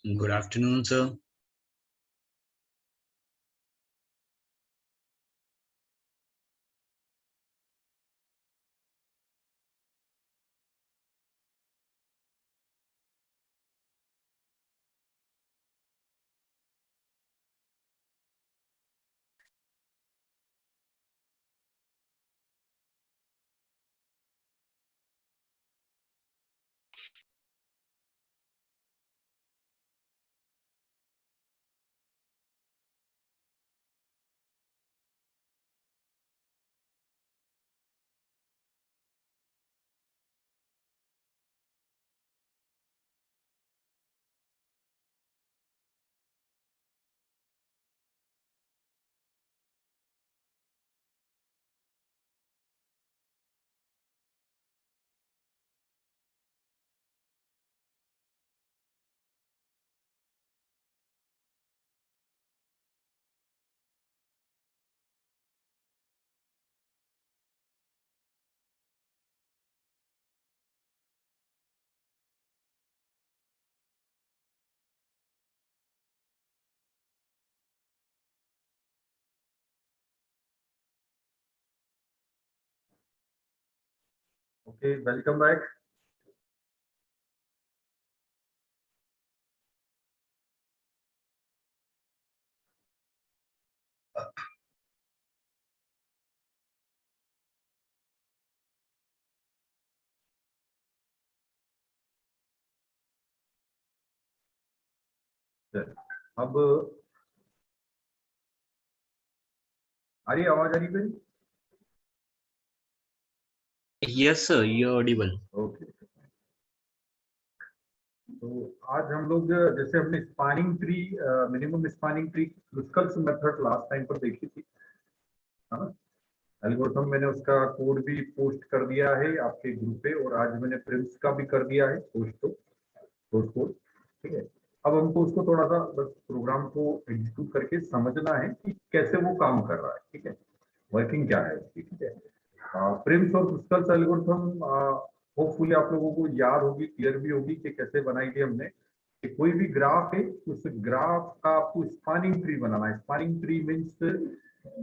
Good afternoon, sir. Okay, welcome back. अब आ रही आवाज आ रही मेरी? Yes, sir, you're audible. Okay, तो आज हम लोग जैसे हमने spanning tree, minimum spanning tree Kruskal's method last time पर देखी थी, है ना? एल्गोरिथम मैंने उसका कोड भी पोस्ट कर दिया है आपके ग्रुप पे, और आज मैंने प्रिंस का भी कर दिया है पोस्ट, तो सोर्स कोड, ठीक है। अब हमको उसको थोड़ा सा बस प्रोग्राम को एग्जीक्यूट करके समझना है कि कैसे वो काम कर रहा है, ठीक है, वर्किंग क्या है उसकी, ठीक है। प्रिम्स और क्रिस्टल्स एल्गोरिथम होपफुली आप लोगों को याद होगी, क्लियर भी होगी कि कैसे बनाई थी हमने, कि कोई भी ग्राफ है, उस ग्राफ का आपको स्पानिंग ट्री बनाना है। स्पानिंग ट्री मीन्स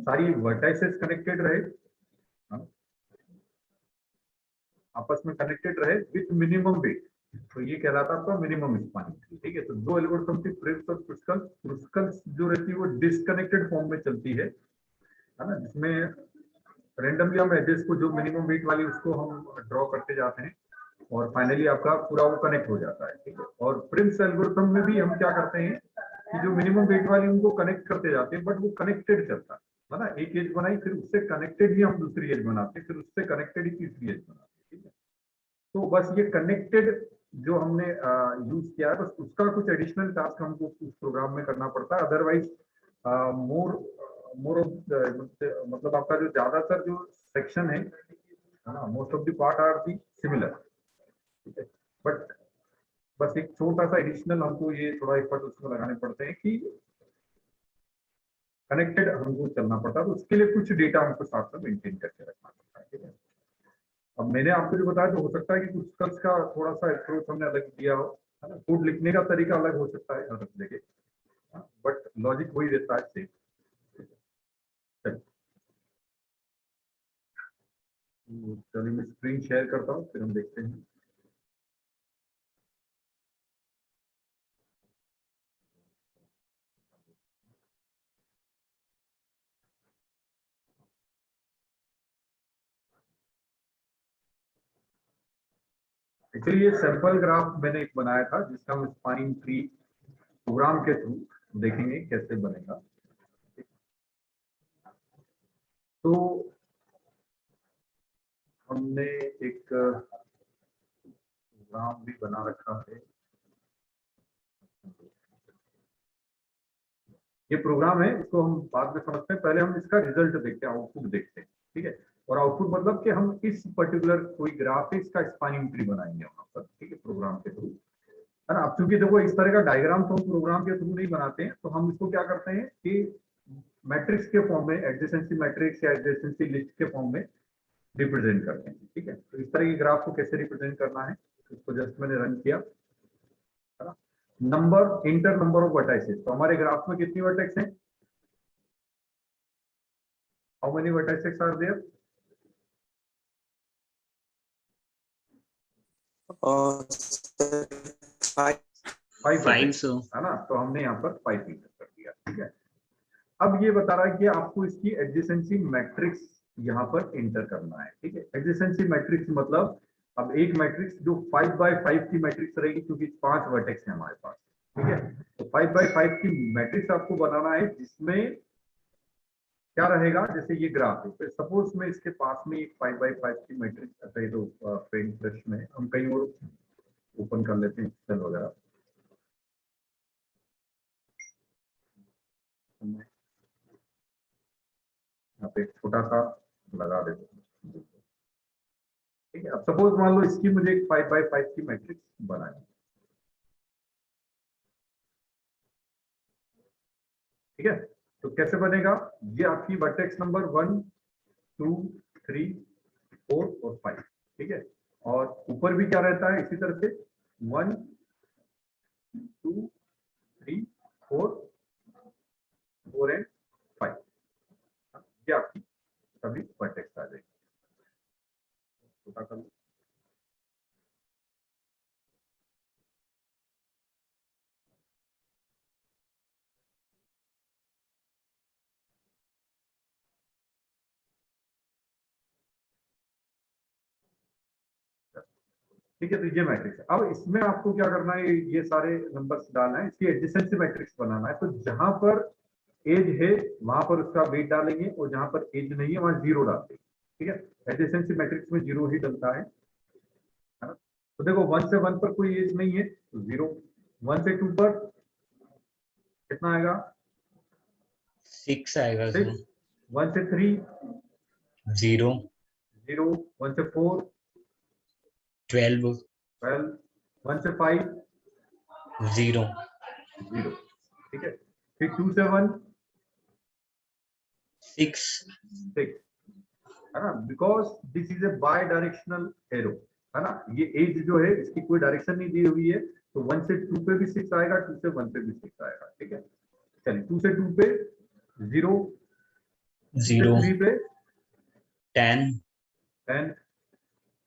सारी वर्टाइसेस कनेक्टेड रहे, हाँ, आपस में कनेक्टेड रहे विथ मिनिमम वेट, तो ये कहलाता है आपका मिनिमम स्पानिंग ट्री, ठीक है। तो दो एल्गोरिथम थी, प्रिम्स और क्रिस्टल्स। क्रिस्टल्स जो रहती है वो डिसकनेक्टेड फॉर्म में चलती है ना, जिसमें रेंडमली हम एजेस को, जो मिनिमम वेट वाली, उसको हम ड्रॉ करते जाते हैं और फाइनली आपका पूरा वो कनेक्ट हो जाता है, ठीक है। और प्रिम्स एल्गोरिथम में भी हम क्या करते हैं कि जो मिनिमम वेट वाली उनको कनेक्ट करते जाते हैं, बट वो कनेक्टेड चलता है ना। एक एज बनाई, फिर उससे कनेक्टेड ही हम दूसरी एज बनाते हैं, फिर उससे कनेक्टेड ही तीसरी एज बनाते हैं, ठीक है। तो बस ये कनेक्टेड जो हमने यूज किया है, बस उसका कुछ एडिशनल टास्क हमको उस प्रोग्राम में करना पड़ता है। अदरवाइज मोर मोर मतलब आपका जो ज्यादातर जो सेक्शन है ना, most of the part are the similar, ठीक है। बट बस एक छोटा सा एडिशनल हमको ये थोड़ा एफर्ट उसमें लगाने पड़ते हैं कि कनेक्टेड हमको चलना पड़ता है, तो उसके लिए कुछ डेटा हमको साथ में मेंटेन करके रखना पड़ता है, ठीक है। अब मैंने आपको जो बताया, तो हो सकता है कि कुछ कल्स का थोड़ा सा अप्रोच हमने अलग दिया हो, है ना। कोड लिखने का तरीका अलग हो सकता है हर जगह, बट लॉजिक वही रहता है, सेम। चलिए मैं स्क्रीन शेयर करता हूँ, फिर हम देखते हैं। एक्चुअली ये सैंपल ग्राफ मैंने एक बनाया था, जिसका हम स्पानिंग ट्री प्रोग्राम के थ्रू देखेंगे कैसे बनेगा। तो हमने एक प्रोग्राम भी बना रखा है, ये प्रोग्राम है, इसको हम बाद में समझते हैं, पहले हम इसका रिजल्ट देखते हैं, आउटपुट देखते हैं, ठीक है। और आउटपुट मतलब कि हम इस पर्टिकुलर कोई ग्राफ है इसका स्पैनिंग ट्री बनाएंगे वहां पर, ठीक है, प्रोग्राम के थ्रू, है ना। अब चूंकि देखो इस तरह का डायग्राम तो हम प्रोग्राम के थ्रू नहीं बनाते हैं, तो हम इसको क्या करते हैं कि मैट्रिक्स के फॉर्म में, एडजेसेंसी मैट्रिक्स या एडजेसेंसी लिस्ट के फॉर्म में रिप्रेजेंट करते हैं, ठीक है। तो इस तरह की ग्राफ को कैसे रिप्रेजेंट करना है, इसको जस्ट मैंने रन किया, है ना। Number, inter number of vertices, तो हमारे ग्राफ में कितनी वर्टेक्स हैं, how many vertices are there, और 5 5 sir. है ना। तो हमने यहाँ पर 5 इंटर कर दिया, ठीक है। अब ये बता रहा है कि आपको इसकी एडजेसेंसी मैट्रिक्स यहाँ पर इंटर करना है, ठीक है। एडजेसेंसी मैट्रिक्स मतलब अब एक मैट्रिक्स जो 5 बाय 5 की मैट्रिक्स रहेगी, क्योंकि 5 वर्टेक्स है हमारे पास, ठीक है। तो 5 बाय 5 की मैट्रिक्स आपको बनाना है, जिसमें क्या रहेगा, जैसे ये ग्राफ है, सपोज मैं इसके पास में एक 5 बाय 5 की मैट्रिक्स, अच्छा ये तो पेंट ब्रश में हम कहीं और ओपन कर लेते हैं, एक्सेल वगैरह, यहाँ पे एक छोटा सा लगा देते हैं, ठीक है। अब सपोज मान लो इसकी मुझे एक 5 बाय 5 की मैट्रिक्स बनानी, ठीक है। तो कैसे बनेगा, ये आपकी वर्टेक्स नंबर 1 2 3 4 और 5, ठीक है। और ऊपर भी क्या रहता है इसी तरह से 1 2 3 4 4 एंड 5, ये आपकी सभी वर्टेक्स आ जाएगी। छोटा कर लो, ठीक है। तो ये मैट्रिक्स है। अब इसमें आपको क्या करना है, ये सारे नंबर्स डालना है, इसकी एडजेसेंसी मैट्रिक्स बनाना है। तो जहां पर एज है वहां पर उसका वेट डालेंगे, और जहां पर एज नहीं है वहां 0 डालते हैं, ठीक है। एडजेसेंसी मैट्रिक्स में 0 ही डलता है ना। तो देखो 1 से 1 पर कोई एज नहीं है तो 0, 1 से 2 पर कितना आएगा, 6 आएगा 6, सर. 1 से 3 0 0, 1 से 4 12 12, 1 से 5 0 0, ठीक है। फिर 2 से 1 6 6, है ना, because this is a bidirectional arrow, है ना। ये एज जो है इसकी कोई डायरेक्शन नहीं दी हुई है, तो 1 से 2 पे भी 6 आएगा, 2 से 1 पे भी 6 आएगा, ठीक है। चलिए 2 से 2 पे 0, 2 से 0 3 पे 10 10,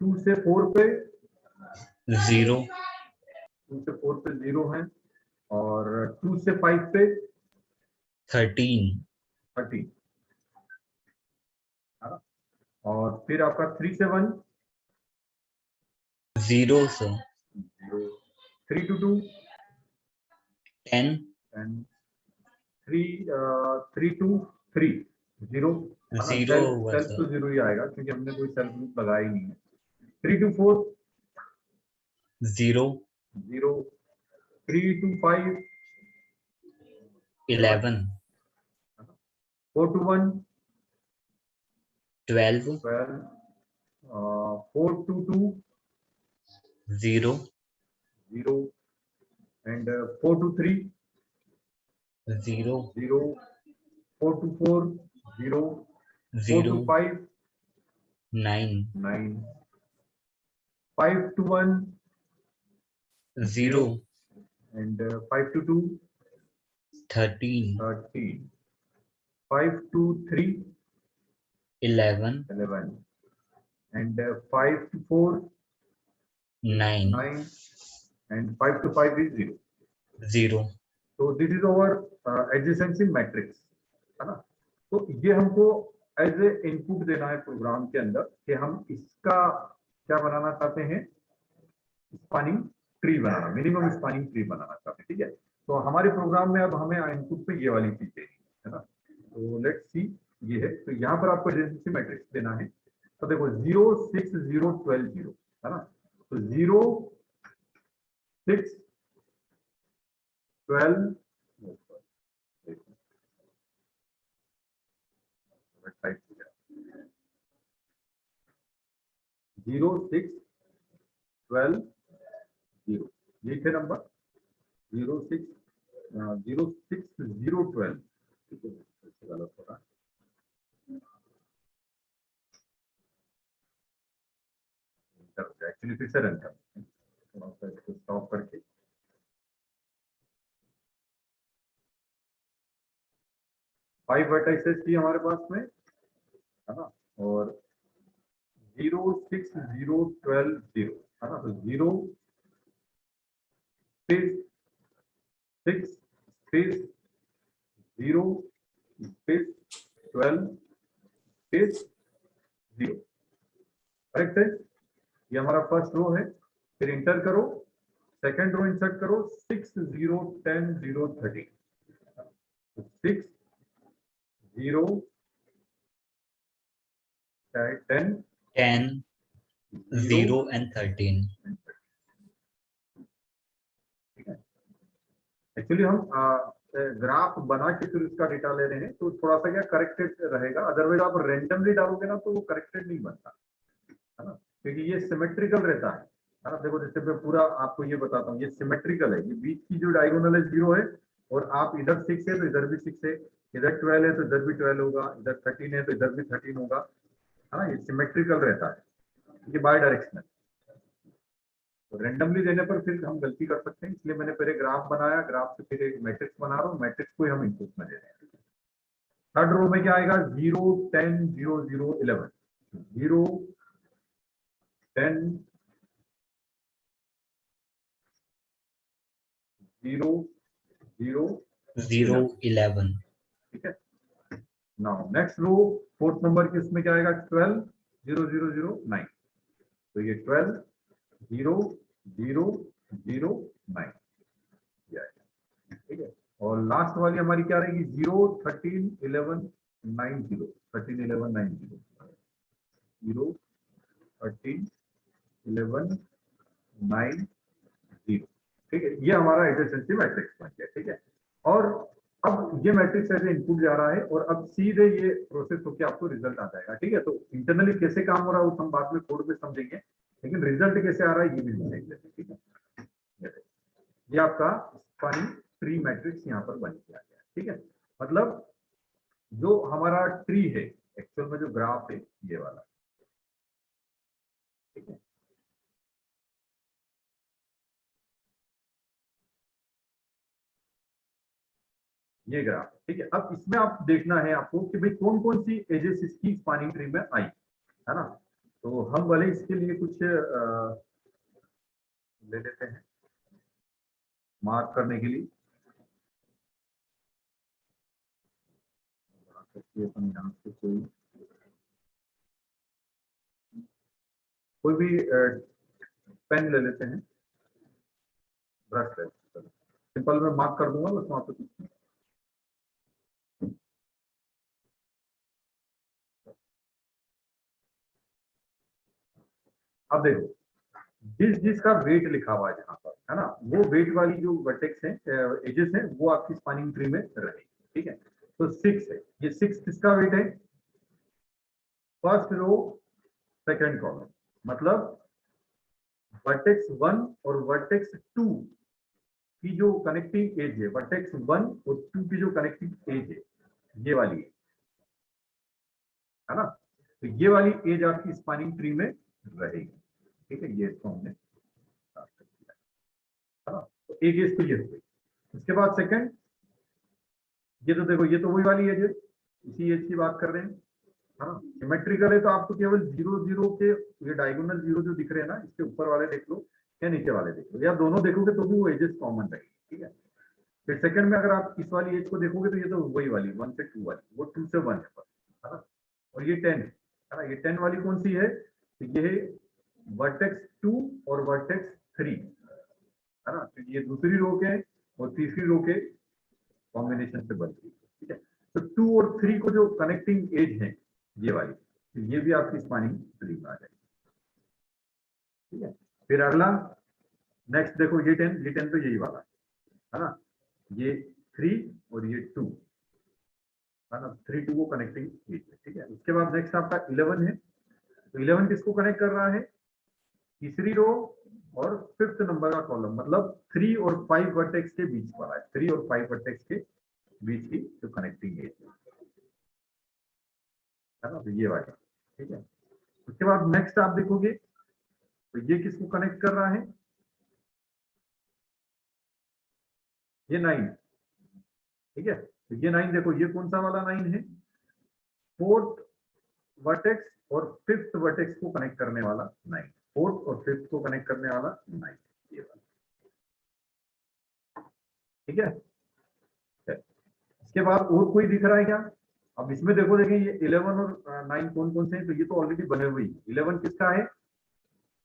2 से 4 पे 0 2 से 4 पे 0 है, और 2 से 5 पे 13 30, है ना। और फिर आपका 3 से 1 0 सर. 0, 3 to 2 10 and 3 to 3 0, है ना। 0 हुआ सेल्फ तो सर. 0 ही आएगा, क्योंकि हमने कोई सेल्फ लूप लगाया ही नहीं है। 3 to 4 0 0, 3 to 5 11 4 to 1 12 12, 4 to 2 0 0, and 4 to 3 0 0, 4 to 4 0, 4 to 0 5 9 9, 5 to 1 0 and 5 to 2 13 13, 5 to 3 11 11, and 5 to 4 9 9, and 5 to 5 is 0. 0 So this is our adjacency matrix, है ना। तो ये हमको एज ए इनपुट देना है प्रोग्राम के अंदर, कि हम इसका क्या बनाना चाहते हैं, स्पैनिंग ट्री बनाना, मिनिमम स्पैनिंग ट्री बनाना चाहते हैं, ठीक है। तो हमारे प्रोग्राम में अब हमें इनपुट पे ये वाली चीज देनी है ना। तो लेट्स सी, ये है। तो यहाँ पर आपको एडजेसेंसी मैट्रिक्स देना है। तो देखो 0 6 0 12 0, है ना। तो 0 6 12 0 6 12 0, ये थे नंबर 0 6 0 6 0 12। ठीक है, गलत हो रहा है। एक्चुअली फिर से रन करते हैं, थोड़ा सा इसको स्टॉप करके। फाइव वर्टाइसेस थी हमारे पास में, है ना, और 0 6 0 12 0, है ना, तो 0 space 6 space 0 space 12 space 0। Correct है, ये हमारा फर्स्ट रो है। फिर इंटर करो, सेकंड रो इंसर्ट करो, 6 0 10 0 30, 6 0 10 10 0 0 and 13। ठीक है, एक्चुअली हम ग्राफ बना के फिर उसका डेटा ले रहे हैं, तो थोड़ा सा क्या करेक्टेड रहेगा, अदरवाइज आप रेंडमली डालोगे ना तो वो करेक्टेड नहीं बनता, है ना, क्योंकि ये सिमेट्रिकल रहता है ना। देखो जैसे मैं पूरा आपको ये बताता हूँ, ये सिमेट्रिकल है, ये बीच की जो डायगोनल है 0 है, और आप इधर 6 है तो इधर भी 6 है, इधर 12 है तो इधर भी 12 होगा, इधर 13 है तो इधर भी 13 होगा, है ना, ये सिमेट्रिकल रहता है, ये बाय डायरेक्शनल। तो रेंडमली देने पर फिर हम गलती कर सकते हैं, इसलिए मैंने पहले ग्राफ बनाया, ग्राफ से फिर एक मैट्रिक्स बना रहा हूँ, मैट्रिक्स को ही हम इनपुट में दे रहे हैं। थर्ड रो में क्या आएगा, 0 10 0 0 11, 0 10 0 0 0 11। ठीक है, now next row fourth number की, उसमें क्या आएगा, 12 0 0 0 9, तो ये 12 0 0 0 9, ठीक है। और लास्ट वाली हमारी क्या रहेगी, 0 13 11 9 0, 13 11 9 0, 0 13 11 9 0, ठीक है, ये हमारा एडजेसेंसी मैट्रिक्स बन गया। ठीक है, और अब ये मैट्रिक्स ऐसे इनपुट जा रहा है, और अब सीधे ये प्रोसेस होकर आपको रिजल्ट आ जाएगा। ठीक है, तो इंटरनली कैसे काम हो रहा है वो हम बाद में कोड में समझेंगे, लेकिन रिजल्ट कैसे आ रहा है ये भी देख लेते हैं। ठीक है, ये आपका स्पानिंग ट्री मैट्रिक्स यहाँ पर बन गया। ठीक है, मतलब जो हमारा ट्री है एक्चुअल में, जो ग्राफ है ये वाला, ठीक है, ये ग्राफ। ठीक है, अब इसमें आप देखना है आपको कि भाई कौन कौन सी एजेस इसकी स्पानिंग ट्री में आई, है ना। तो हम भले इसके लिए कुछ ले लेते हैं मार्क करने के लिए, अपन यहाँ से कोई भी पेन ले लेते हैं, ब्रश ले लेते हैं, सिंपल में मार्क कर दूंगा बस वहां पे कुछ नहीं। अब देखो, जिस जिसका वेट लिखा हुआ है जहां पर, है ना, वो वेट वाली जो वर्टेक्स है, एजेस है, वो आपकी स्पानिंग ट्री में रहेगी। ठीक है, तो 6 है, ये 6 किसका वेट है, फर्स्ट रो सेकंड कॉलम, मतलब वर्टेक्स 1 और वर्टेक्स 2 की जो कनेक्टिंग एज है, वर्टेक्स 1 और 2 की जो कनेक्टिंग एज है, ये वाली है ना, तो ये वाली एज आपकी स्पानिंग ट्री में रहेगी। ठीक है, ये इसको हमने start कर दिया, है ना, तो एक एज तो ये हो गई। उसके बाद सेकंड, ये तो देखो, ये तो वही वाली एज है, इसी एज की बात कर रहे हैं, है ना, सिमेट्रिकल है तो आपको केवल 0 0 के ये डायगोनल 0 जो दिख रहे हैं ना, इसके ऊपर वाले देख लो या नीचे वाले देख लो, या दोनों देखोगे तो भी वो एजेस कॉमन रहेगी। ठीक है, फिर सेकंड में अगर आप इस वाली एज को देखोगे तो ये तो वही वाली 1 से 2 वाली, वो 2 से 1 है ना, और ये 10 है ना, ये 10 वाली कौन सी है, तो ये है वर्टेक्स 2 और वर्टेक्स 3, है ना, तो ये दूसरी रो के और तीसरी रो के कॉम्बिनेशन से बनती है। ठीक है, तो 2 और 3 को जो कनेक्टिंग एज है ये वाली, तो ये भी आपकी स्पानिंग ट्री में आ जाएगी। ठीक है, फिर अगला नेक्स्ट देखो, ये 10 तो यही वाला है ना, ये 3 और ये 2, है ना, 3 2 को कनेक्टिंग एज है। ठीक है, उसके बाद नेक्स्ट आपका 11 है, तो 11 किसको कनेक्ट कर रहा है, तीसरी रो और 5th नंबर का कॉलम, मतलब 3 और 5 वर्टेक्स के बीच वाला है, 3 और 5 वर्टेक्स के बीच की जो कनेक्टिंग एज है ना, तो ये वाली, ठीक है। उसके बाद नेक्स्ट आप देखोगे तो ये किसको कनेक्ट कर रहा है, ये 9, ठीक है। तो ये 9 देखो, ये कौन सा वाला 9 है, 4th वर्टेक्स और 5th वर्टेक्स को कनेक्ट करने वाला 9, 4th और 5th को कनेक्ट करने वाला 9, ये वाला, ठीक है। इसके बाद और कोई दिख रहा है क्या, अब इसमें देखो, देखिए ये 11 और 9 कौन कौन से हैं, तो ये तो ऑलरेडी बने हुए ही। 11 किसका है,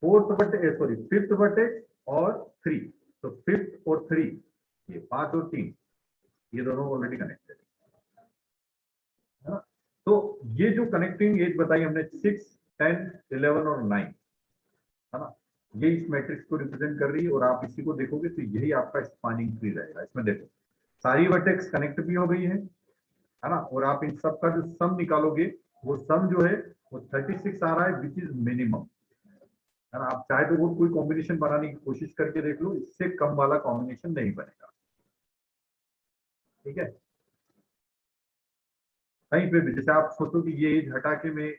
4th vertex, sorry 5th vertex और 3, तो 5th और 3, ये 5 और 3, ये दोनों ऑलरेडी कनेक्टेड है ना। तो ये जो कनेक्टिंग एज बताई हमने 6, 10, 11 और 9 है ना, ये इस मैट्रिक्स को रिप्रेजेंट कर रही है। और आप इसी को देखोगे तो यही आपका स्पैनिंग ट्री रहेगा। इसमें देखो सारी वर्टेक्स कनेक्ट भी हो गई है ना, और आप इन सब का जो सम निकालोगे, वो सम जो है वो 36 आ रहा है, विच इज मिनिमम, है ना। आप चाहे तो वो कोई कॉम्बिनेशन बनाने की कोशिश करके देख लो, इससे कम वाला कॉम्बिनेशन नहीं बनेगा, ठीक है। कहीं पे भी जैसे आप सोचो कि ये एज हटा के मैं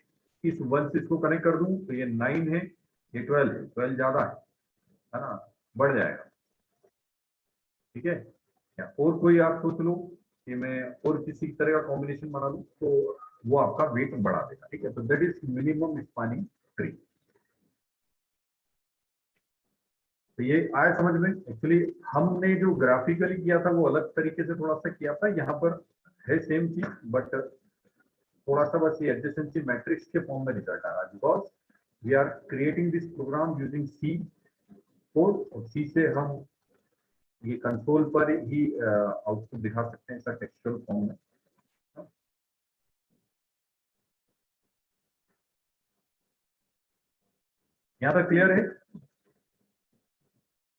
इस 1 से इसको कनेक्ट कर दूं, तो ये 9 है, ये 12 है, 12 ज्यादा है ना, बढ़ जाएगा, ठीक है। या और कोई आप सोच लो कि मैं और किसी तरह का कॉम्बिनेशन बना लूं, तो वो आपका वेट बढ़ा देगा, ठीक है। तो that is minimum spanning tree. तो ये आया समझ में। एक्चुअली हमने जो ग्राफिकली किया था वो अलग तरीके से थोड़ा सा किया था, यहाँ पर है सेम चीज, बट थोड़ा सा बस ये एडजेसेंसी मैट्रिक्स के फॉर्म में रिजल्ट आ रहा है, because we are creating this program using C code, और सी से हम ये कंसोल पर ही आउटपुट दिखा सकते हैं, ऐसा टेक्सचुअल फॉर्म में। यहाँ तक क्लियर है।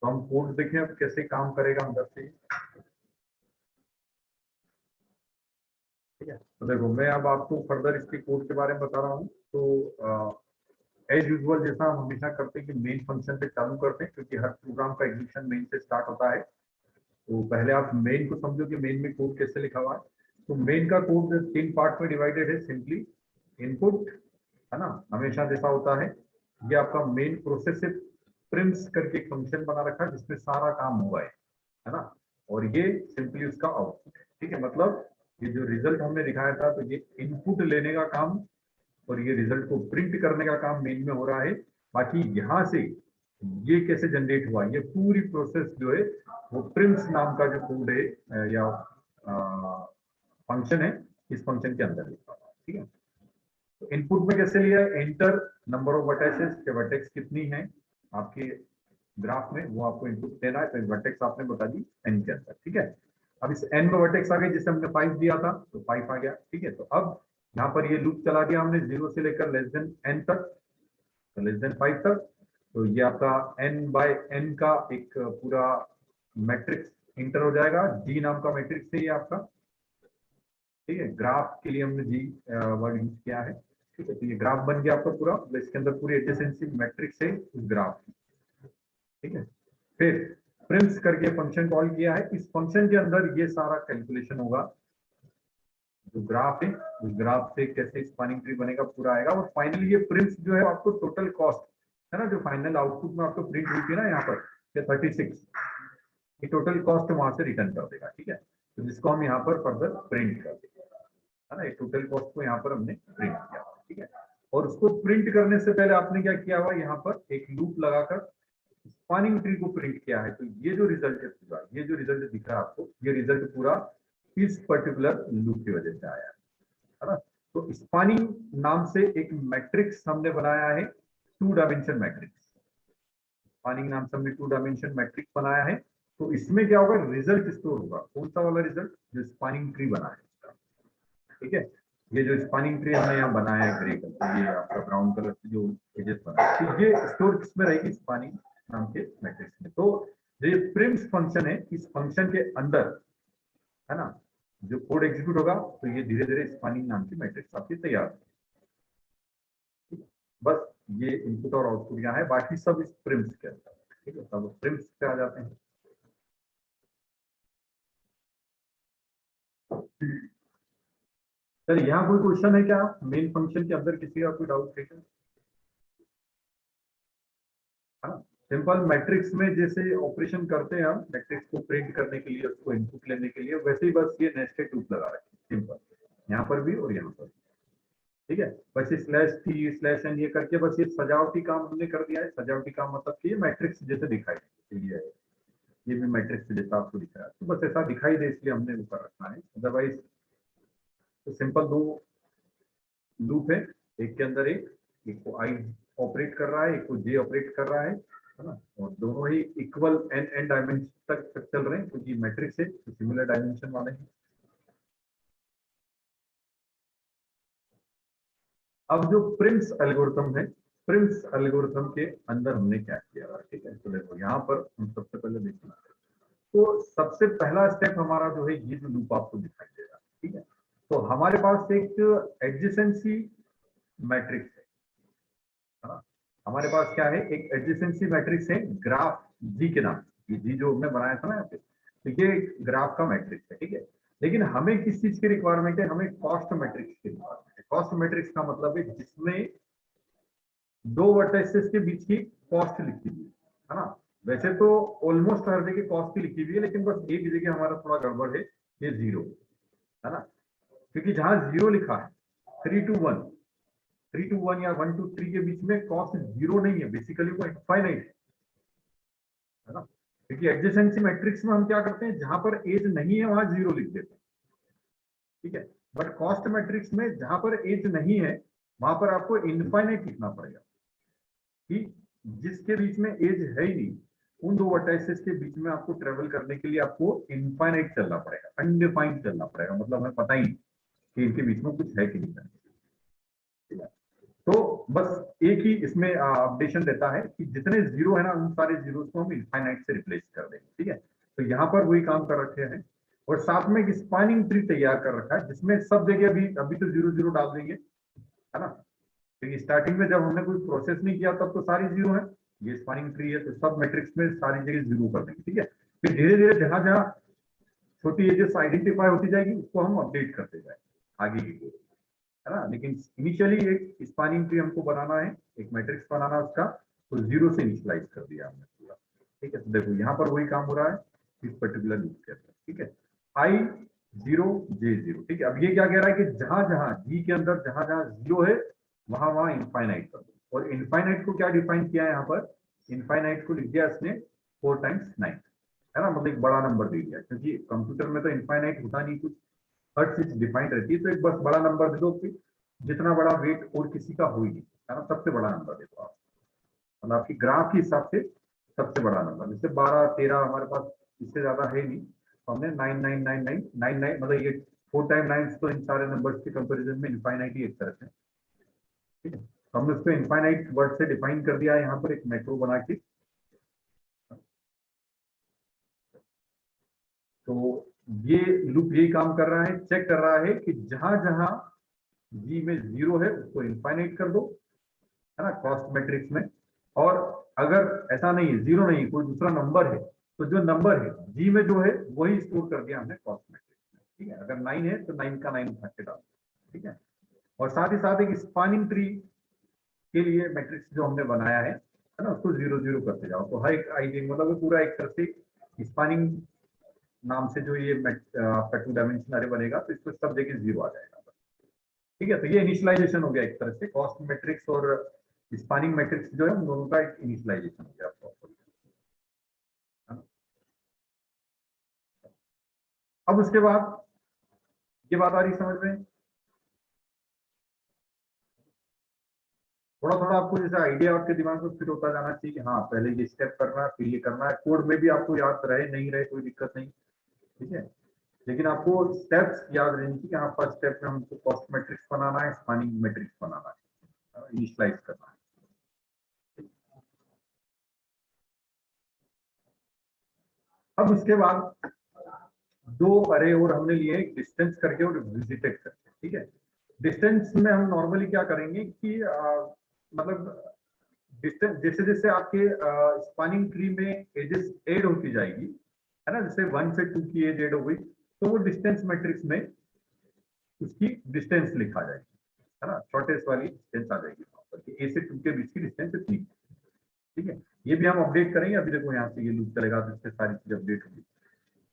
तो हम कोड देखें अब कैसे काम करेगा अंदर से, ठीक है। तो देखो मैं अब आपको फर्दर इसके कोड के बारे में बता रहा हूँ। तो एज यूजुअल जैसा हम हमेशा करते हैं कि मेन फंक्शन से चालू करते हैं, क्योंकि हर प्रोग्राम का एग्जीक्यूशन मेन से स्टार्ट होता है। तो पहले आप मेन को समझो कि मेन में कोड कैसे लिखा हुआ है। तो मेन का कोड 3 पार्ट में डिवाइडेड है। सिंपली इनपुट, है ना, हमेशा जैसा होता है, ये आपका मेन प्रोसेस से प्रिंट्स करके एक फंक्शन बना रखा है जिसमें सारा काम हुआ है ना। और ये सिंपली उसका आउटपुट है, ठीक है। मतलब ये जो रिजल्ट हमने दिखाया था, तो ये इनपुट लेने का काम और ये रिजल्ट को प्रिंट करने का काम मेन में हो रहा है। बाकी यहाँ से ये कैसे जनरेट हुआ, ये पूरी प्रोसेस जो है वो प्रिंट्स नाम का जो कोड है या फंक्शन है, इस फंक्शन के अंदर लिखा हुआ है, ठीक है। तो इनपुट में कैसे लिया, एंटर नंबर ऑफ वर्टेक्सेस, के वर्टेक्स कितनी है आपके ग्राफ में, वो आपको इनपुट देना है। तो वर्टेक्स आपने बता दी एन के अंदर, ठीक है। अब इस एन में वर्टेक्स आ गए, जिसे हमने 5 दिया था, तो 5 आ गया, ठीक है। तो अब यहाँ पर ये लूप चला दिया हमने 0 से लेकर लेस देन एन तक, तो लेस देन 5 तक। तो ये आपका n बाय n का एक पूरा मैट्रिक्स इंटर हो जाएगा। जी नाम का मैट्रिक्स है ये आपका, ठीक है। ग्राफ के लिए हमने जी वर्ड यूज किया है, ठीक है। तो ये ग्राफ बन गया आपका पूरा, तो इसके अंदर पूरी एडजेसेंसी मैट्रिक्स है उस ग्राफ की, ठीक है। फिर प्रिंट्स करके फंक्शन कॉल किया है। इस फंक्शन के अंदर ये सारा कैलकुलेशन होगा, जो ग्राफ है उस ग्राफ से कैसे स्पैनिंग ट्री बनेगा पूरा आएगा। और फाइनली ये प्रिंट्स जो है आपको टोटल कॉस्ट, है ना, जो फाइनल आउटपुट में आपको प्रिंट हुई थी ना यहाँ पर, ये 36, ये टोटल कॉस्ट वहां से रिटर्न कर देगा, ठीक है। तो जिसको हम यहाँ पर फर्दर प्रिंट कर देंगे, है ना। एक टोटल कॉस्ट को यहाँ पर हमने प्रिंट किया, ठीक है। और उसको प्रिंट करने से पहले आपने क्या किया हुआ, यहाँ पर एक लूप लगाकर स्पैनिंग ट्री को प्रिंट किया है। तो ये जो रिजल्ट है पूरा, ये जो रिजल्ट दिख रहा है आपको, ये रिजल्ट पूरा इस पर्टिकुलर लूप की वजह से आया है ना। तो स्पैनिंग नाम से एक मैट्रिक्स हमने बनाया है, 2 डायमेंशन मैट्रिक्स। स्पैनिंग नाम से हमने 2 डायमेंशन मैट्रिक्स बनाया है। तो इसमें क्या होगा, रिजल्ट स्टोर होगा। कौन सा वाला रिजल्ट, जो स्पैनिंग ट्री बना है, ठीक है। ये जो स्पैनिंग ट्री हमने यहाँ बनाया है ग्रे कलर, ये आपका ब्राउन कलर से जो एजेस बना है, तो ये स्टोर किसमें रहेगी, स्पैनिंग नाम के मैट्रिक्स में। तो ये प्रिंट्स फंक्शन है, इस फंक्शन के अंदर, है ना, जो कोड एग्जीक्यूट होगा, तो ये धीरे धीरे स्पैनिंग नाम की मैट्रिक्स आपकी तैयार होगी। बस ये इनपुट और आउटपुट यहाँ है, बाकी सब इस प्रिम्स के अंदर, ठीक है, सब प्रिम्स पे आ जाते हैं। सर यहाँ कोई क्वेश्चन है क्या मेन फंक्शन के अंदर, किसी का कोई डाउट है क्या? हाँ, सिंपल मैट्रिक्स में जैसे ऑपरेशन करते हैं हम मैट्रिक्स को प्रिंट करने के लिए, उसको इनपुट लेने के लिए, वैसे ही बस ये नेस्टेड लूप लगा रखे सिंपल, यहाँ पर भी और यहाँ पर भी, ठीक है। बस ये स्लैश टी स्लैश एन ये करके बस ये सजावटी काम हमने कर दिया है। सजावटी काम मतलब कि ये मैट्रिक्स जैसे दिखाई दे, ये भी मैट्रिक्स जैसा आपको दिख रहा है, तो बस ऐसा दिखाई दे इसलिए हमने वो कर रखा है। अदरवाइज तो सिंपल दो लूप है, एक के अंदर एक को आई ऑपरेट कर रहा है, एक को जे ऑपरेट कर रहा है ना, और दोनों ही इक्वल एन डायमेंशन तक चल रहे हैं क्योंकि मैट्रिक्स है तो सिमिलर डायमेंशन वाले हैं। अब जो प्रिम्स एल्गोरिथम है, प्रिम्स एल्गोरिथम के अंदर हमने क्या किया, ठीक है, तो देखो यहाँ पर हम सबसे पहले देखना, तो सबसे पहला स्टेप हमारा जो है ये जो लूप आपको दिखाई दे रहा है, ठीक है, तो हमारे पास एक एडजेसेंसी मैट्रिक्स है ना, हमारे पास क्या है, एक एडजेसेंसी मैट्रिक्स है ग्राफ जी के नाम, ये जी जो हमने बनाया था ना यहाँ पे, तो ये ग्राफ का मैट्रिक्स है, ठीक है। लेकिन हमें किस चीज की रिक्वायरमेंट है, हमें कॉस्ट मैट्रिक्स की रिक्वायरमेंट है। कॉस्ट मैट्रिक्स का मतलब है जिसमें दो वर्टिसेस के बीच की कॉस्ट लिखी हुई है ना। वैसे तो ऑलमोस्ट हर जगह कॉस्ट की लिखी हुई है, लेकिन बस एक जगह हमारा थोड़ा गड़बड़ है, ये जीरो है ना, क्योंकि जहां जीरो लिखा है 3 to 1 या 1 to 3 के बीच में कॉस्ट जीरो नहीं है, बेसिकली वो इनफाइनाइट है ना, क्योंकि एडजेसेंसी मैट्रिक्स में हम क्या करते हैं, जहां पर एज नहीं है वहां जीरो लिख देते हैं, ठीक है। बट कॉस्ट मैट्रिक्स में जहां पर एज नहीं है वहां पर आपको इनफाइनाइट लिखना पड़ेगा, कि जिसके बीच में एज है ही नहीं, उन दो वर्टाइसेस के बीच में आपको ट्रेवल करने के लिए आपको इनफाइनाइट चलना पड़ेगा, अनडिफाइंड चलना पड़ेगा, मतलब हमें पता ही नहीं कि इनके बीच में कुछ है कि नहीं है। तो बस एक ही इसमें अपडेशन रहता है कि जितने जीरो है ना उन सारे जीरो को हम इनफाइनाइट से रिप्लेस कर देंगे, ठीक है। तो यहाँ पर वही काम कर रखे हैं, और साथ में एक स्पैनिंग ट्री तैयार कर रखा है जिसमें सब जगह अभी तो जीरो जीरो डाल देंगे, है ना, क्योंकि स्टार्टिंग में जब हमने कोई प्रोसेस नहीं किया तब तो सारी जीरो है, ये स्पैनिंग ट्री है तो सब मैट्रिक्स में सारी जगह जीरो कर देंगे, ठीक है। फिर धीरे धीरे जहां जहां छोटी एजेस आइडेंटिफाई होती जाएगी उसको हम अपडेट करते जाए आगे की, है ना। लेकिन इनिशियली एक स्पैनिंग ट्री हमको बनाना है, एक मैट्रिक्स बनाना उसका, तो जीरो से इनिशियलाइज कर दिया हमने पूरा, ठीक है। तो देखो यहाँ पर वही काम हो रहा है इस पर्टिकुलर लूप के अंदर, ठीक है, आई जीरो जे जीरो, ठीक है। अब ये क्या कह रहा है कि जहां जहां जी के अंदर जहां जहां जीरो है वहां वहां इनफाइनाइट कर दो, और इनफाइनाइट को क्या डिफाइन किया है यहाँ पर, इनफाइनाइट को लिख दिया इसने 4 times 9, है ना, मतलब एक बड़ा नंबर दे दिया, क्योंकि कंप्यूटर में तो इनफाइनाइट होता नहीं कुछ, हर चीज डिफाइंड रहती है, तो एक बस बड़ा नंबर दे दो कि जितना बड़ा वेट और किसी का हो ही नहीं, है ना, सबसे बड़ा नंबर दे दो आप, मतलब आपकी ग्राफ के हिसाब से सबसे बड़ा नंबर, जैसे 12 13 हमारे पास इससे ज्यादा है नहीं, तो हमने 999999 मतलब ये 4 times 9 तो इन सारे नंबर्स के कंपेरिजन में इनफाइनाइट ही एक तरह से, ठीक है। तो हमने उसको इनफाइनाइट वर्ड से डिफाइन कर दिया है यहाँ पर एक मैक्रो बना के। तो ये लूप यही काम कर रहा है, चेक कर रहा है कि जहां जहां जी में जीरो है उसको इनफाइनाइट कर दो, है ना, कॉस्ट मैट्रिक्स में। और अगर ऐसा नहीं है, जीरो नहीं, कोई दूसरा नंबर है, तो जो नंबर है जी में जो है वही स्टोर कर दिया हमने कॉस्ट मैट्रिक्स में, ठीक है। अगर 9 है तो 9 का 9 उठा के डाल, ठीक है। और साथ ही साथ एक स्पैनिंग ट्री के लिए मैट्रिक्स जो हमने बनाया है ना, उसको जीरो जीरो करते जाओ, तो हर एक आई मतलब पूरा एक तरह से स्पैनिंग नाम से जो ये आपका 2 डायमेंशनल अरे बनेगा, तो इसमें सब जगह जीरो आ जाएगा, ठीक है। तो ये इनिशियलाइजेशन हो गया एक तरह से, कॉस्ट मैट्रिक्स और स्पैनिंग मैट्रिक्स जो है उन दोनों का एक इनिशियलाइजेशन हो गया आपको। अब उसके बाद ये बात आ रही समझ में, थोड़ा थोड़ा आपको जैसे आइडिया आपके दिमाग में फिट होता जाना चाहिए कि हाँ पहले ये स्टेप करना है फिर ये करना है, कोड में भी आपको याद रहे नहीं रहे कोई दिक्कत नहीं, ठीक है। लेकिन आपको स्टेप्स याद रहनी चाहिए कि हाँ फर्स्ट स्टेप में हमको कॉस्ट मैट्रिक्स बनाना है, स्पैनिंग मैट्रिक्स बनाना है, इनिशियलाइज करना है। अब उसके बाद दो अरे और हमने लिए, डिस्टेंस करके और विजिटेड करके, ठीक है। डिस्टेंस में हम नॉर्मली क्या करेंगे कि मतलब डिस्टेंस जैसे जैसे आपके स्पैनिंग ट्री में एजेस ऐड होती जाएगी, है ना, जैसे 1 से 2 की एज ऐड हो गई तो वो डिस्टेंस मैट्रिक्स में उसकी डिस्टेंस लिखा जाएगी, है ना, शॉर्टेस्ट वाली डिस्टेंस आ जाएगी वहां पर कि ए से 2 के बीच की डिस्टेंस इतनी, ठीक है। ये भी हम अपडेट करेंगे, अभी देखो यहाँ से ये लूप चलेगा तो इससे सारी चीज अपडेट होगी,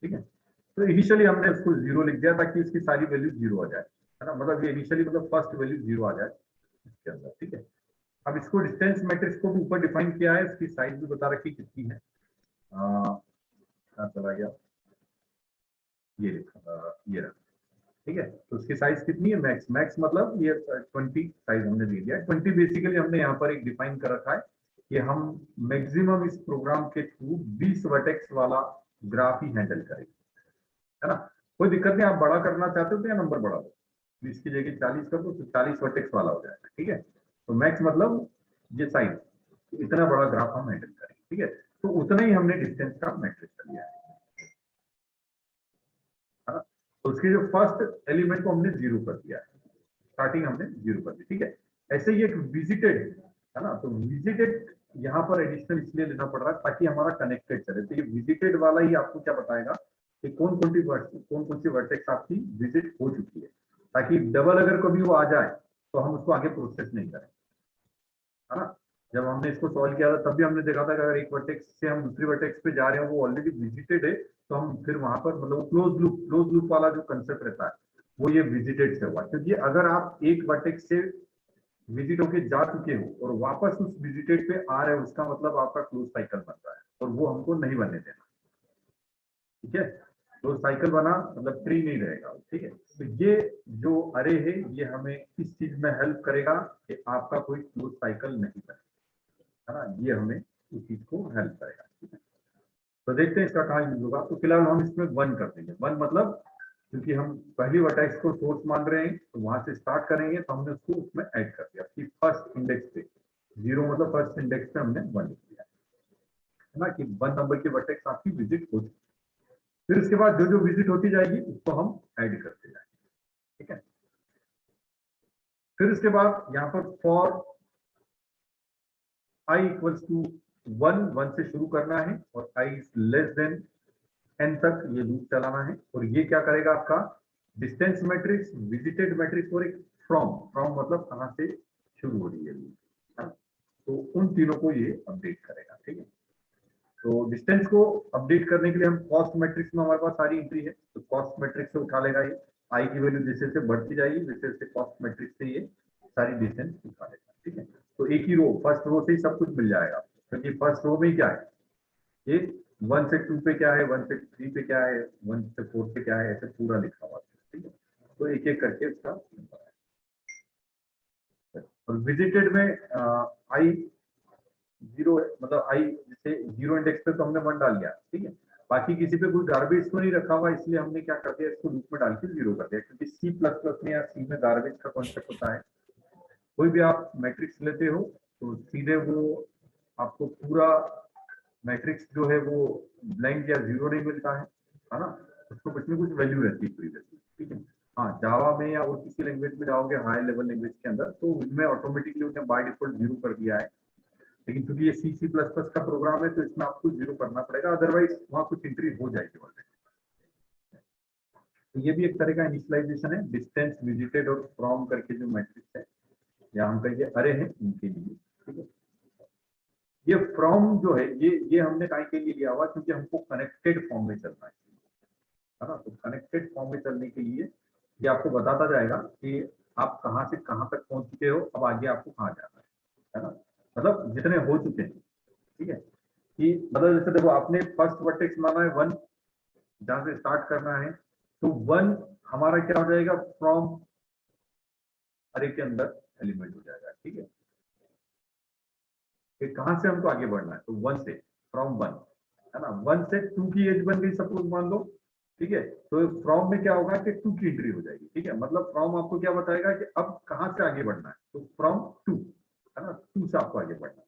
ठीक है। तो इनिशियली हमने उसको 0 लिख दिया ताकि इसकी सारी वैल्यू 0 आ जाए, है ना, मतलब ये इनिशियली मतलब फर्स्ट वैल्यू 0 आ जाए इसके अंदर, ठीक है। अब इसको डिस्टेंस मैट्रिक्स को भी ऊपर डिफाइन किया है, इसकी साइज भी बता रखी कितनी है, कहाँ चला गया, ये लिखा, ये रहा, ठीक है। तो उसकी साइज कितनी है, मैक्स, मैक्स मतलब ये 20 साइज हमने दे दिया है। 20 बेसिकली हमने यहाँ पर एक डिफाइन कर रखा है कि हम मैक्सिमम इस प्रोग्राम के थ्रू 20 वर्टेक्स वाला ग्राफ ही हैंडल करेंगे, है ना। कोई दिक्कत नहीं, आप बड़ा करना चाहते हो तो या नंबर बढ़ा दो, 20 की जगह 40 कर दो तो 40 वर्टेक्स वाला हो जाएगा, ठीक है। तो मैक्स मतलब ये साइज, इतना बड़ा ग्राफ हम हैंडल करेंगे, ठीक है। तो उतना ही हमने डिस्टेंस का मैट्रिक्स कर लिया है ना। तो उसके जो फर्स्ट एलिमेंट को हमने 0 कर दिया है, स्टार्टिंग हमने 0 कर दी, ठीक है। ऐसे ही एक विजिटेड है ना, तो विजिटेड यहाँ पर एडिशनल इसलिए लेना पड़ रहा है ताकि हमारा कनेक्टेड चले। तो ये विजिटेड वाला ही आपको क्या बताएगा कि कौन कौन सी वर्टेक्स आपकी विजिट हो चुकी है, ताकि डबल अगर कभी वो आ जाए तो हम उसको आगे प्रोसेस नहीं करें, है ना। जब हमने इसको सॉल्व किया था तब भी हमने देखा था कि अगर एक वर्टेक्स से हम दूसरी वर्टेक्स पे जा रहे हैं, वो ऑलरेडी विजिटेड है, तो हम फिर वहां पर मतलब क्लोज लूप वाला जो कंसेप्ट रहता है वो ये विजिटेड से हुआ, क्योंकि अगर आप एक वर्टेक्स से विजिट होके जा चुके हो और वापस उस विजिटेड पे आ रहे हो, उसका मतलब आपका क्लोज साइकिल बन रहा है और वो हमको नहीं बनने देना, ठीक है। तो साइकिल बना मतलब ट्री नहीं रहेगा, ठीक है। तो ये जो अरे है ये हमें इस चीज में हेल्प करेगा कि आपका कोई क्लोज साइकिल नहीं बने, है ना, ये हमें इस चीज को हेल्प करेगा, ठीक है। तो देखते हैं इसका कहाँ यूज होगा। तो फिलहाल हम इसमें 1 कर देंगे, 1 मतलब क्योंकि हम पहली वर्टेक्स को सोर्स मान रहे हैं तो वहां से स्टार्ट करेंगे, तो हमने उसको उसमें ऐड कर दिया कि फर्स्ट इंडेक्स पे 0 मतलब फर्स्ट इंडेक्स पे हमने 1 लिख दिया, है ना, कि 1 नंबर की वर्टेक्स आपकी विजिट हो चुकी। फिर उसके बाद जो जो विजिट होती जाएगी उसको हम ऐड करते जाएंगे, ठीक है। फिर उसके बाद यहाँ पर फॉर i इक्वल्स टू 1 से शुरू करना है और i is less than n तक ये लूप चलाना है। और ये क्या करेगा, आपका डिस्टेंस मैट्रिक्स, विजिटेड मैट्रिक्स और एक फ्रॉम मतलब कहां से शुरू हो रही है लूप, तो उन तीनों को ये अपडेट करेगा, ठीक है। तो डिस्टेंस को अपडेट करने के लिए हम कॉस्ट मैट्रिक्स में हमारे पास सारी एंट्री है, तो कॉस्ट मैट्रिक्स से उठा लेगा ये, आई की वैल्यू जैसे जैसे बढ़ती जाएगी वैसे वैसे कॉस्ट मैट्रिक्स से ये सारी डिस्टेंस उठा लेगा, ठीक है। तो एक ही रो, फर्स्ट रो से ही सब कुछ मिल जाएगा, क्योंकि फर्स्ट रो में क्या है, ये 1 से 2 पे क्या है, 1 से 3 पे क्या है, 1 से 4 पे क्या है, ऐसे पूरा लिखा हुआ है, ठीक है। तो एक एक करके इसका और विजिटेड में आई 0 मतलब आई जैसे 0 इंडेक्स पे तो हमने 1 डाल दिया, ठीक है। बाकी किसी पे कोई गार्बेज तो नहीं रखा हुआ, इसलिए हमने क्या कर दिया, इसको लूप में डाल के 0 कर दिया, क्योंकि सी प्लस प्लस में या सी में गार्बेज का कॉन्सेप्ट होता है। कोई भी आप मैट्रिक्स लेते हो तो सीधे वो आपको पूरा मैट्रिक्स जो है वो ब्लैंक या 0 नहीं मिलता है ना, उसको कुछ ना कुछ वैल्यू रहती है प्रीवियस, ठीक है। हाँ, जावा में या और किसी लैंग्वेज में जाओगे हाई लेवल लैंग्वेज के अंदर तो उनमें ऑटोमेटिकली उन्हें बाय डिफॉल्ट 0 कर दिया है, लेकिन क्योंकि ये सी प्लस प्लस का प्रोग्राम है तो इसमें आपको 0 करना पड़ेगा, अदरवाइज वहां कुछ एंट्री हो जाएगी ऑलरेडी। तो ये भी एक तरह का इनिशियलाइजेशन है, डिस्टेंस, विजिटेड और फ्रॉम करके जो मैट्रिक्स है या हम कहिए अरे हैं उनके लिए, ठीक है। ये फ्रॉम जो है ये हमने काय के लिए लिया हुआ क्योंकि हमको कनेक्टेड फॉर्म में चलना है ना। तो कनेक्टेड फॉर्म में चलने के लिए ये आपको बताता जाएगा कि आप कहाँ से कहाँ तक पहुंच चुके हो, अब आगे आपको कहाँ जाना है ना, मतलब जितने हो चुके हैं, ठीक है। कि मतलब जैसे देखो आपने फर्स्ट वर्टेक्स माना है 1, जहां से स्टार्ट करना है, तो 1 हमारा क्या हो जाएगा, फ्रॉम अरे के अंदर एलिमेंट हो जाएगा, ठीक है। कि कहां से हमको आगे बढ़ना है, तो 1 से, फ्रॉम 1, है ना। 1 से 2 की एज बन गई सपोज मान लो, ठीक है। तो फ्रॉम में क्या होगा कि 2 की एंट्री हो जाएगी, ठीक है। मतलब फ्रॉम आपको क्या बताएगा कि अब कहां से आगे बढ़ना है, तो फ्रॉम 2, है ना, 2 से आपको आगे बढ़ना है।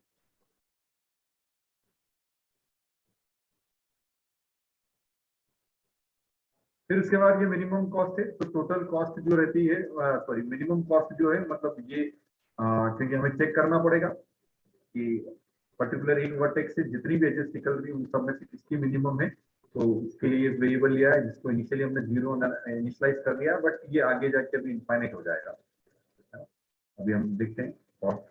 फिर उसके बाद ये मिनिमम कॉस्ट है, तो टोटल कॉस्ट जो रहती है, सॉरी मिनिमम कॉस्ट जो है मतलब ये क्योंकि हमें चेक करना पड़ेगा कि पर्टिकुलर एक वर्टेक्स से जितनी भी एजेस निकल रही है उन सब में से किसकी मिनिमम है। तो उसके लिए वेरिएबल लिया है जिसको इनिशियली हमने 0 इनिशियलाइज कर दिया, बट ये आगे जाके अभी इनफाइनाइट हो जाएगा। अभी हम देखते हैं कॉस्ट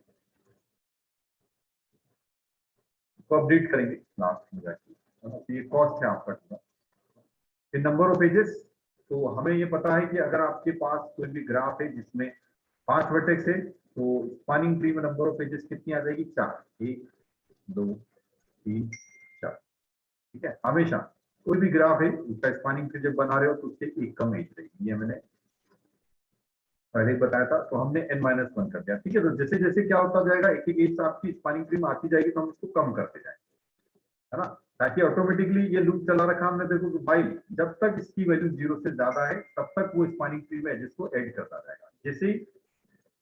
को अपडेट करेंगे लास्ट में जाके। तो ये कॉस्ट है आपका फिर नंबर ऑफ एजेस। तो हमें ये पता है कि अगर आपके पास कोई भी ग्राफ है जिसमें 5 वर्टेक्स है तो स्पैनिंग ट्री में नंबर ऑफ एजेस कितनी आ जाएगी? 4। 1 2 3 4। ठीक है, हमेशा कोई भी ग्राफ है उसका स्पैनिंग ट्री जब बना रहे हो तो उससे एक कम एज रहेगी, ये मैंने पहले ही बताया था। तो हमने n-1 कर दिया। ठीक है, तो जैसे जैसे क्या होता जाएगा एक एक एज आपकी स्पैनिंग ट्री में आती जाएगी तो हम इसको कम करते जाएंगे, है ना, ताकि ऑटोमेटिकली ये लूप चला रखा हमने। देखो कि भाई जब तक इसकी वैल्यू 0 से ज्यादा है तब तक वो स्पैनिंग ट्री में एजेस को ऐड करता जाएगा। जैसे ही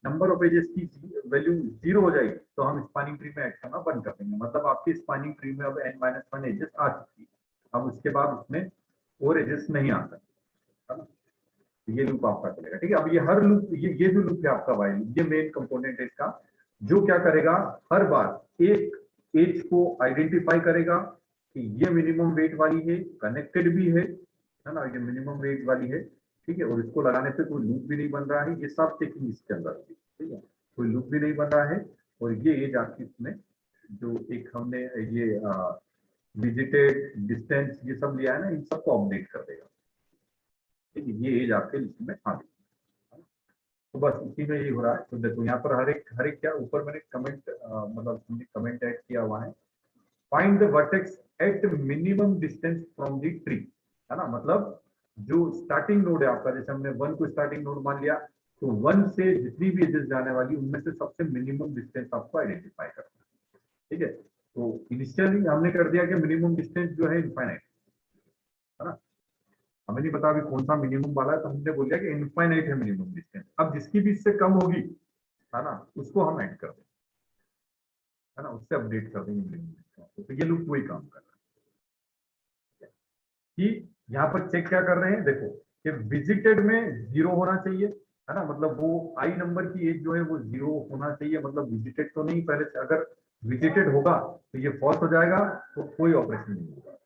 नंबर ऑफ एजेस की वैल्यू 0 हो जाएगी तो हम स्पैनिंग ट्री में ऐड करना बंद कर देंगे। मतलब आपकी स्पैनिंग ट्री में अब n-1 एजेस आ चुकी है, अब उसके बाद उसमें और एजेस नहीं आ सकते, है ना। ये लूप आपका चलेगा। ठीक है, अब ये हर लूप, ये जो लूप है आपका वाइल लूप, ये मेन कंपोनेंट है इसका, जो क्या करेगा हर बार एक एज को आइडेंटिफाई करेगा कि ये मिनिमम वेट वाली है, कनेक्टेड भी है ना, ये मिनिमम वेट वाली है। ठीक है, और इसको लगाने पे कोई लूप भी नहीं बन रहा है, ये सब चेकिंग इसके अंदर होगी। ठीक है, कोई लूप भी नहीं बन रहा है, और ये एज आपकी इसमें जो एक हमने ये विजिटेड डिस्टेंस ये सब लिया है ना, इन सबको अपडेट कर देगा। ठीक है, ये एज आपके लिस्ट में आ गई। तो बस इसी में ये हो रहा है। तो देखो यहाँ पर हर एक क्या ऊपर मैंने कमेंट मतलब हमने कमेंट ऐड किया हुआ है, find the vertex at minimum distance from the tree, है ना। मतलब जो स्टार्टिंग नोड है आपका, जैसे हमने 1 को स्टार्टिंग नोड मान लिया, तो 1 से जितनी भी एजेस जाने वाली उनमें से सबसे मिनिमम डिस्टेंस आपको आइडेंटिफाई करना है। ठीक है, तो इनिशियली हमने कर दिया कि मिनिमम डिस्टेंस जो है इनफाइनाइट, है ना। हमें नहीं पता अभी कौन सा मिनिमम वाला है, तो हमने बोल दिया कि इनफाइनाइट है मिनिमम डिस्टेंस। अब जिसकी भी इससे कम होगी, है ना, उसको हम ऐड कर देंगे, है ना, उससे अपडेट कर देंगे मिनिमम डिस्टेंस। तो ये लूप वही काम कर रहा है कि यहाँ पर चेक क्या कर रहे हैं, देखो कि विजिटेड में 0 होना चाहिए, है ना, मतलब वो आई नंबर की एज जो है वो 0 होना चाहिए, मतलब विजिटेड तो नहीं पहले से। अगर विजिटेड होगा तो ये फॉल्स हो जाएगा, तो कोई ऑपरेशन नहीं होगा,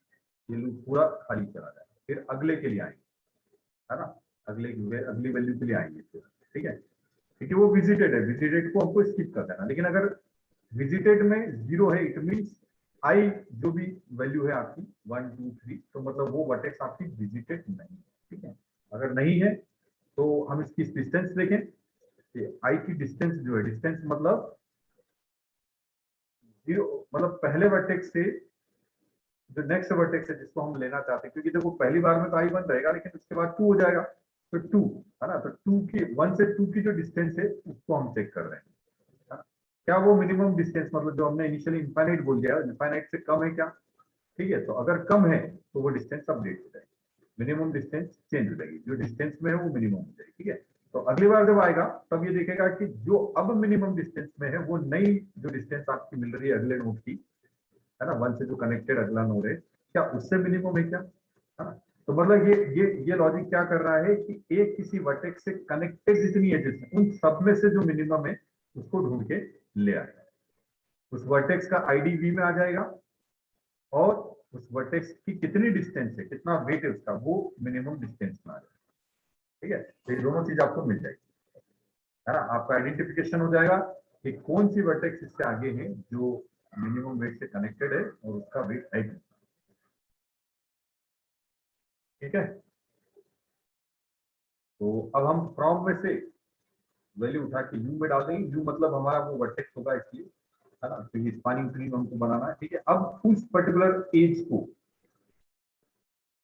ये लूप पूरा खाली चला जाएगा। फिर अगले के लिए आएंगे, है ना, अगली वैल्यू के लिए आएंगे फिर। ठीक है, क्योंकि वो विजिटेड है, विजिटेड को हमको स्किप कर देना। लेकिन अगर विजिटेड में 0 है, इट मींस आई जो भी वैल्यू है आपकी 1 2 3, तो मतलब वो वर्टेक्स आपकी विजिटेड नहीं है। ठीक है, अगर नहीं है तो हम इसकी डिस्टेंस देखें कि आई की डिस्टेंस जो है, डिस्टेंस मतलब 0, मतलब पहले वर्टेक्स से जो नेक्स्ट वर्टेक्स है जिसको हम लेना चाहते हैं, क्योंकि देखो पहली बार में तो आई 1 रहेगा, लेकिन उसके बाद 2 हो जाएगा, तो 2, है ना, तो 2 की 1 से 2 की जो डिस्टेंस है उसको हम चेक कर रहे हैं, है ना? क्या वो मिनिमम डिस्टेंस, मतलब जो हमने इनिशियली इनफाइनाइट बोल दिया, इनफाइनाइट से कम है क्या? ठीक है, तो अगर कम है तो वो डिस्टेंस अपडेट हो जाएगी, मिनिमम डिस्टेंस चेंज हो जाएगी, जो डिस्टेंस में है वो मिनिमम हो जाएगी। ठीक है, तो अगली बार जब आएगा तब ये देखेगा कि जो अब मिनिमम डिस्टेंस में है वो नई जो डिस्टेंस आपकी मिल रही है अगले नोड की, है ना, 1 से जो कनेक्टेड अगला नोड है, क्या उससे मिनिमम है क्या, है ना। तो मतलब ये लॉजिक क्या कर रहा है कि एक किसी वर्टेक्स से कनेक्टेड जितनी एजेस है उन सब में से जो मिनिमम है उसको ढूंढ के ले आएगा, उस वर्टेक्स का आईडी वी में आ जाएगा, और उस वर्टेक्स की कितनी डिस्टेंस है, कितना वेट है उसका, वो मिनिमम डिस्टेंस में आ जाएगा। ठीक है, तो ये दोनों चीज आपको मिल जाएगी, है ना, आपका आइडेंटिफिकेशन हो जाएगा कि कौन सी वर्टेक्स इससे आगे है जो मिनिमम वेट से कनेक्टेड है और उसका वेट है कितना। ठीक है, तो अब हम फ्रॉम में से वैल्यू उठा के यू में डाल देंगे। यू मतलब हमारा वो वर्टेक्स होगा इसलिए, है ना, तो ये स्पैनिंग ट्री हमको बनाना है। ठीक है, अब उस पर्टिकुलर एज को,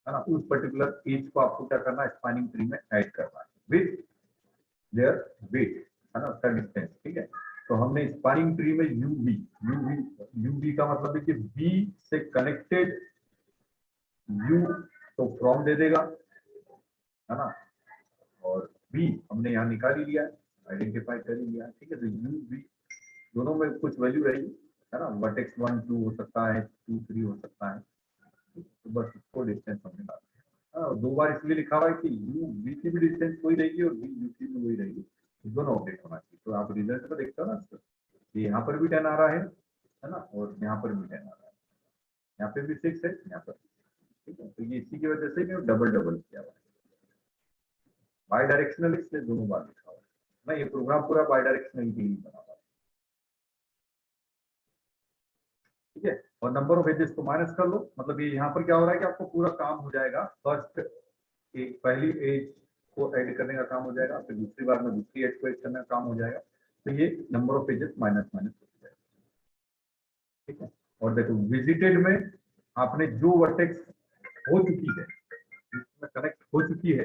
है ना, उस पर्टिकुलर एज को आपको क्या करना है, स्पैनिंग ट्री में ऐड करना है विद देयर वेट, है ना, उसका डिस्टेंस। ठीक है, तो हमने स्पैनिंग ट्री में यूवी का मतलब है कि बी से कनेक्टेड यू, तो फ्रॉम दे देगा, है ना, और बी हमने यहाँ निकाल ही लिया है, आइडेंटिफाई कर ही लिया है। ठीक है, तो यू बी दोनों में कुछ वैल्यू रहेगी, है ना, वर्टेक्स 1 2 हो सकता है, 2 3 हो सकता है, तो बस इसको डिस्टेंस हमने डाला। हाँ, 2 बार इसलिए लिखा हुआ है कि यू बी की भी डिस्टेंस वही रहेगी और बी यू की भी वही रहेगी, तो दोनों अपडेट होना चाहिए। तो आप रिजल्ट में देखते हो ना इसको, यहाँ पर भी 10 आ रहा है ना, और यहाँ पर भी 10 आ रहा है, यहाँ पे भी 6 है, यहाँ पर, ठीक है। तो ये इसी की वजह से डबल डबल किया हुआ है, बाई डायरेक्शनल इसलिए दोनों बार लिखा हुआ है ना, ये प्रोग्राम पूरा बाई डायरेक्शनल के लिए बना हुआ है, ठीक है। और नंबर ऑफ एजेस को माइनस कर लो, मतलब ये यहाँ पर क्या हो रहा है कि आपको पूरा काम हो जाएगा, फर्स्ट एक पहली एज को ऐड करने का काम हो जाएगा, फिर दूसरी बार में दूसरी एज को ऐड करने का काम हो जाएगा, तो ये number of edges minus minus हो जाएगा, ठीक है। और देखो विजिटेड में आपने जो वर्टेक्स हो चुकी है, जिसमें कनेक्ट हो चुकी है,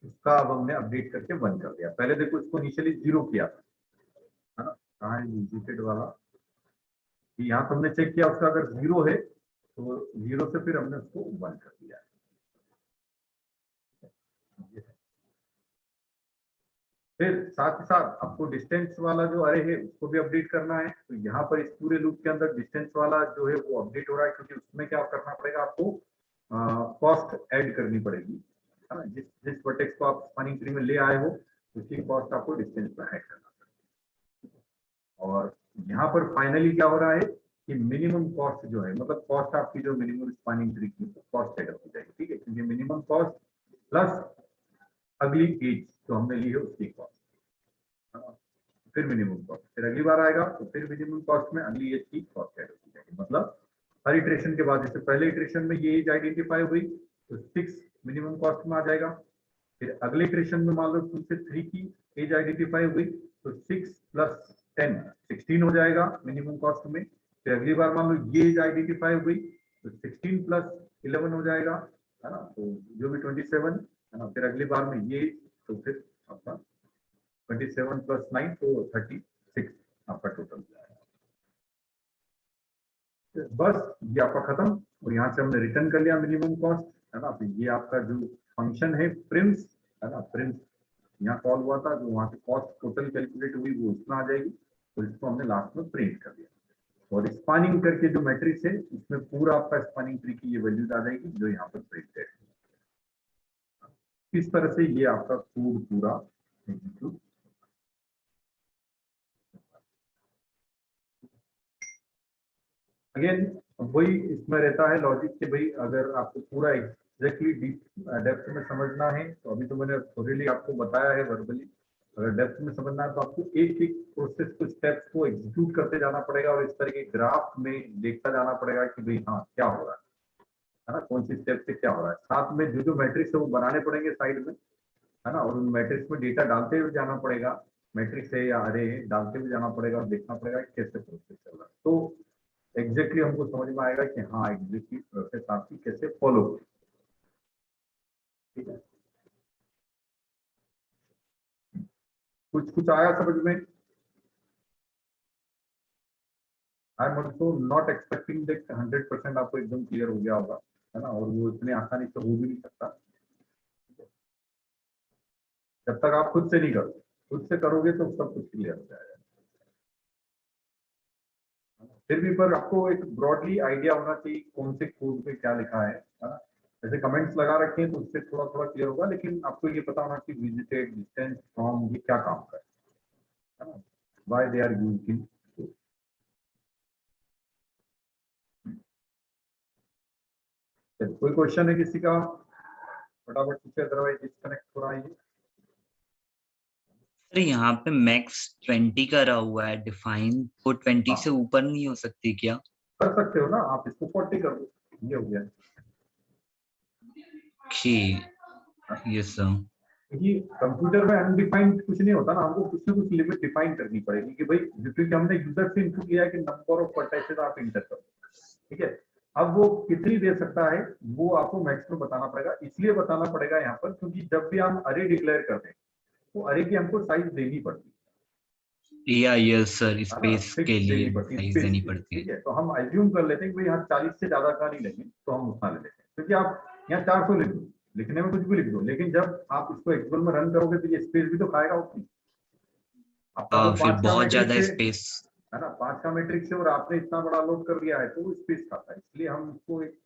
उसका अब हमने अपडेट करके 1 कर दिया। पहले देखो इसको इनिशियली 0 किया था, है ना, कहाँ है विजिटेड वाला, यहाँ तो हमने चेक किया उसका अगर 0 है तो 0 से फिर हमने उसको 1 कर दिया। फिर साथ ही साथ आपको डिस्टेंस वाला जो अरे है उसको भी अपडेट करना है, तो यहाँ पर इस पूरे लूप के अंदर डिस्टेंस वाला जो है वो अपडेट हो रहा है, क्योंकि उसमें क्या करना पड़ेगा आपको, कॉस्ट ऐड करनी पड़ेगी, है ना, जिस जिस वर्टेक्स को आप स्पैनिंग ट्री में ले आए हो उसकी कॉस्ट आपको डिस्टेंस में ऐड करना पड़ेगा। और यहाँ पर फाइनली क्या हो रहा है कि मिनिमम कॉस्ट जो है, मतलब कॉस्ट आपकी जो मिनिमम स्पैनिंग ट्री की कॉस्ट ऐड हो जाएगी, ठीक है, क्योंकि मिनिमम कॉस्ट प्लस अगली एज जो हमने ली है उसकी कॉस्ट, फिर मिनिमम कॉस्ट, फिर अगली बार आएगा तो फिर मिनिमम कॉस्ट में अगली एज की कॉस्ट ऐड हो जाएगी। मतलब हर इटरेशन के बाद, जैसे पहले इटरेशन में ये एज आइडेंटिफाई हुई तो 6 मिनिमम कॉस्ट में आ जाएगा, फिर अगले इटरेशन में मान लो 2 से 3 की एज आइडेंटिफाई हुई तो 6 प्लस 10 16 हो जाएगा मिनिमम कॉस्ट में, फिर अगली बार मान लो ये एज आइडेंटिफाई हुई तो 16 प्लस 11 हो जाएगा, है ना, तो जो भी 27, है ना, फिर अगली बार में ये तो फिर आपका 27 प्लस 9 तो 36 आपका टोटल जाएगा। बस ये आपका खत्म, और यहाँ से हमने रिटर्न कर लिया मिनिमम कॉस्ट, है ना, तो ये आपका जो फंक्शन है प्रिम्स, है ना, प्रिम्स यहाँ कॉल हुआ था, जो वहाँ से कॉस्ट टोटल कैलकुलेट हुई वो इसमें आ जाएगी, और इसको हमने लास्ट में प्रिंट कर दिया, और स्पैनिंग करके जो मैट्रिक्स है उसमें पूरा आपका स्पैनिंग ट्री की ये वैल्यूज आ जाएगी जो यहाँ पर प्रिंटेड है। इस तरह से ये आपका कोड पूरा एग्जीक्यूट। अगेन वही इसमें रहता है लॉजिक कि भाई अगर आपको पूरा एग्जैक्टली डेप्थ में समझना है तो अभी तो मैंने थोड़ी आपको बताया है वर्बली, अगर डेप्थ में समझना है तो आपको एक एक प्रोसेस को स्टेप्स को एग्जीक्यूट करते जाना पड़ेगा, और इस तरह के ग्राफ में देखता जाना पड़ेगा कि भाई हाँ क्या हो रहा है ना, कौन सी स्टेप से क्या हो रहा है, साथ में जो जो मैट्रिक्स है वो बनाने पड़ेंगे साइड में, है ना, और उन मैट्रिक्स में डेटा डालते हुए जाना पड़ेगा, मैट्रिक्स है या अरे है डालते हुए जाना पड़ेगा, और देखना पड़ेगा कैसे प्रोसेस चल रहा है, तो एग्जैक्टली हमको समझ में आएगा कि हाँ एग्जैक्टली प्रोसेस आपकी कैसे फॉलो, ठीक है। कुछ कुछ आया समझ में? I am also not expecting that 100% आपको एकदम क्लियर हो गया होगा, है ना, और वो इतने आसानी से हो भी नहीं सकता जब तक आप खुद से नहीं करोगे, खुद से करोगे तो सब कुछ क्लियर हो जाएगा। फिर भी पर आपको एक ब्रॉडली आइडिया होना चाहिए कौन से कोड पे क्या लिखा है ना, जैसे कमेंट्स लगा रखे हैं तो उससे थोड़ा थोड़ा क्लियर होगा, लेकिन आपको ये पता होना चाहिए विजिटेड, डिस्टेंस, फ्रॉम, ये क्या काम कर है ना, व्हाई दे आर यूजिंग। कोई क्वेश्चन है किसी का? फटाफट पूछे, अदरवाइज डिस्कनेक्ट हो रहा है ये। सर यहाँ पे मैक्स 20 करा हुआ है डिफाइन, तो 20 हाँ। से ऊपर नहीं हो सकती क्या? कर सकते हो ना, आप इसको 40 कर दो, ये हो गया। Yes sir. क्योंकि कंप्यूटर में अनडिफाइंड कुछ नहीं होता ना, हमको कुछ ना कुछ लिमिट डिफाइन करनी पड़ेगी कि भाई क्योंकि हमने यूजर से इनपुट लिया है कि नंबर ऑफ वर्टाइसेस आप इंटर करो, ठीक है, अब वो कितनी दे सकता है वो आपको मैक्स में बताना पड़ेगा, इसलिए बताना पड़ेगा यहाँ पर क्योंकि जब भी हम अरे डिक्लेयर करते हैं तो अरे की हमको साइज देनी पड़ती या यस सर, है ना, स्पेस के फिक्स लिए देनी पड़ती है साइज स्पेस देनी के लिए, पड़ती है। ठीक है, तो हम अज्यूम कर लेते हैं कि भाई यहाँ 40 से ज्यादा का नहीं लेंगे तो हम उतना ले लेते हैं, क्योंकि आप यहाँ 400 लिख दो, लिखने में कुछ भी लिख दो, लेकिन जब आप इसको एक्सएल में रन करोगे तो ये स्पेस भी तो खाएगा उतनी, आपका तो फिर 5 का बहुत मैट्रिक्स ज्यादा है स्पेस। ना, 5 का मैट्रिक्स है और आपने इतना बड़ा लोड कर दिया है तो वो स्पेस खाता है, इसलिए हम उसको एक